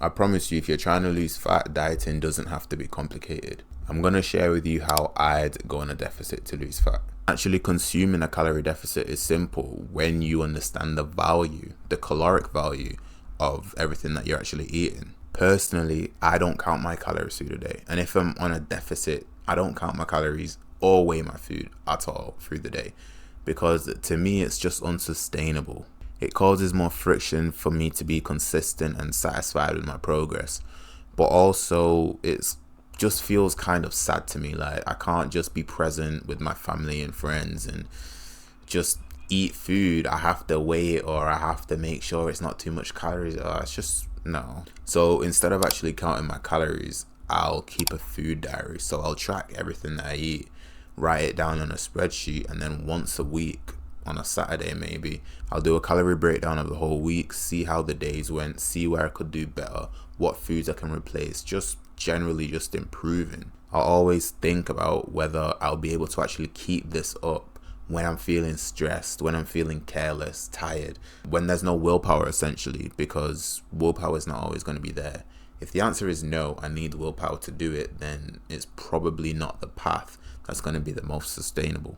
I promise you, if you're trying to lose fat, dieting doesn't have to be complicated. I'm going to share with you how I'd go on a deficit to lose fat. Actually, consuming a calorie deficit is simple when you understand the value, the caloric value of everything that you're actually eating. Personally, I don't count my calories through the day. And if I'm on a deficit, I don't count my calories or weigh my food at all through the day, because to me, it's just unsustainable. It causes more friction for me to be consistent and satisfied with my progress. But also, it's just feels kind of sad to me. Like, I can't just be present with my family and friends and just eat food. I have to weigh it, or I have to make sure it's not too much calories. It's just no. So instead of actually counting my calories, I'll keep a food diary. So I'll track everything that I eat, write it down on a spreadsheet, and then once a week, on a Saturday maybe, I'll do a calorie breakdown of the whole week, see how the days went, see where I could do better, what foods I can replace, just generally just improving. I'll always think about whether I'll be able to actually keep this up when I'm feeling stressed, when I'm feeling careless, tired, when there's no willpower essentially, because willpower is not always going to be there. If the answer is no, I need willpower to do it, then it's probably not the path that's going to be the most sustainable.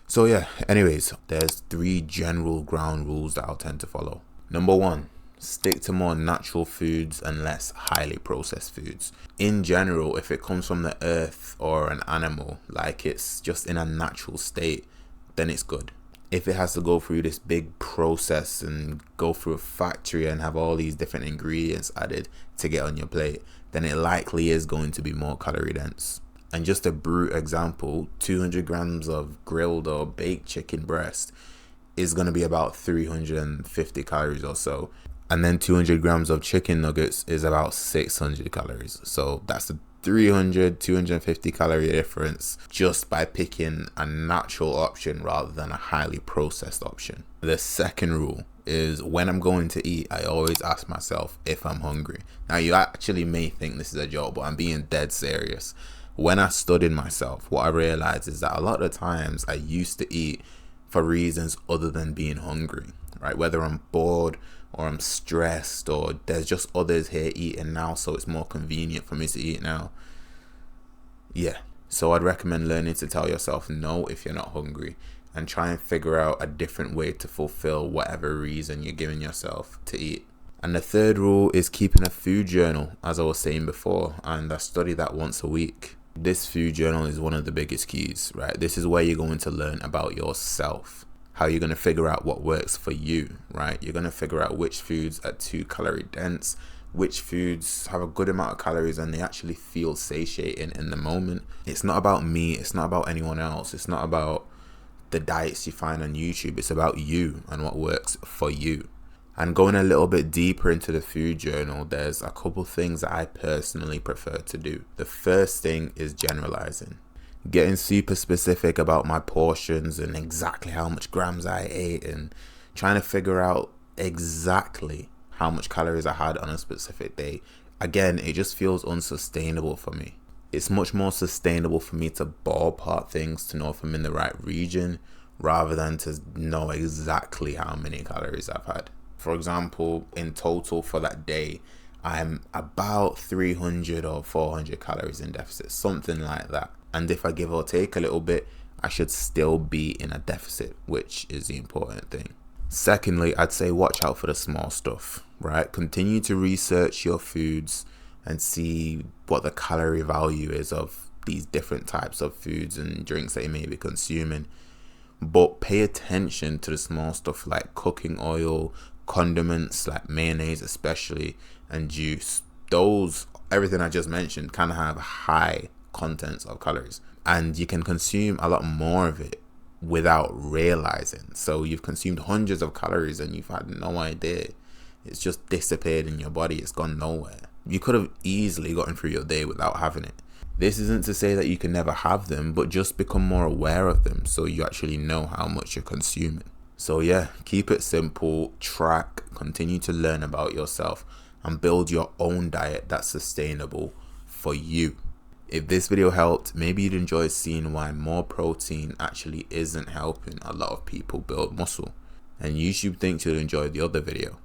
So yeah, anyways, there's 3 general ground rules that I'll tend to follow. Number 1, stick to more natural foods and less highly processed foods. In general, if it comes from the earth or an animal, like it's just in a natural state, then it's good. If it has to go through this big process and go through a factory and have all these different ingredients added to get on your plate, then it likely is going to be more calorie dense. And just a brute example, 200 grams of grilled or baked chicken breast is going to be about 350 calories or so. And then 200 grams of chicken nuggets is about 600 calories. So that's a 250 calorie difference just by picking a natural option rather than a highly processed option. The second rule is when I'm going to eat, I always ask myself if I'm hungry. Now, you actually may think this is a joke, but I'm being dead serious. When I studied myself, what I realized is that a lot of times I used to eat for reasons other than being hungry, right? Whether I'm bored or I'm stressed or there's just others here eating now, so it's more convenient for me to eat now. Yeah, so I'd recommend learning to tell yourself no if you're not hungry and try and figure out a different way to fulfill whatever reason you're giving yourself to eat. And the third rule is keeping a food journal, as I was saying before, and I study that once a week. This food journal is one of the biggest keys, right? This is where you're going to learn about yourself, how you're going to figure out what works for you, right? You're going to figure out which foods are too calorie dense, which foods have a good amount of calories and they actually feel satiating in the moment. It's not about me, it's not about anyone else, it's not about the diets you find on YouTube, it's about you and what works for you. And going a little bit deeper into the food journal, there's a couple things that I personally prefer to do. The first thing is generalizing. Getting super specific about my portions and exactly how much grams I ate and trying to figure out exactly how much calories I had on a specific day. Again, it just feels unsustainable for me. It's much more sustainable for me to ballpark things to know if I'm in the right region rather than to know exactly how many calories I've had. For example, in total for that day, I'm about 300 or 400 calories in deficit, something like that. And if I give or take a little bit, I should still be in a deficit, which is the important thing. Secondly, I'd say watch out for the small stuff, right? Continue to research your foods and see what the calorie value is of these different types of foods and drinks that you may be consuming. But pay attention to the small stuff like cooking oil, condiments like mayonnaise especially, and juice. Those, everything I just mentioned, kind of have high contents of calories, and you can consume a lot more of it without realizing. So you've consumed hundreds of calories and you've had no idea. It's just disappeared in your body. It's gone nowhere. You could have easily gotten through your day without having it. This isn't to say that you can never have them, but just become more aware of them so you actually know how much you're consuming. So yeah, keep it simple, track, continue to learn about yourself and build your own diet that's sustainable for you. If this video helped, maybe you'd enjoy seeing why more protein actually isn't helping a lot of people build muscle. And YouTube thinks you'll enjoy the other video.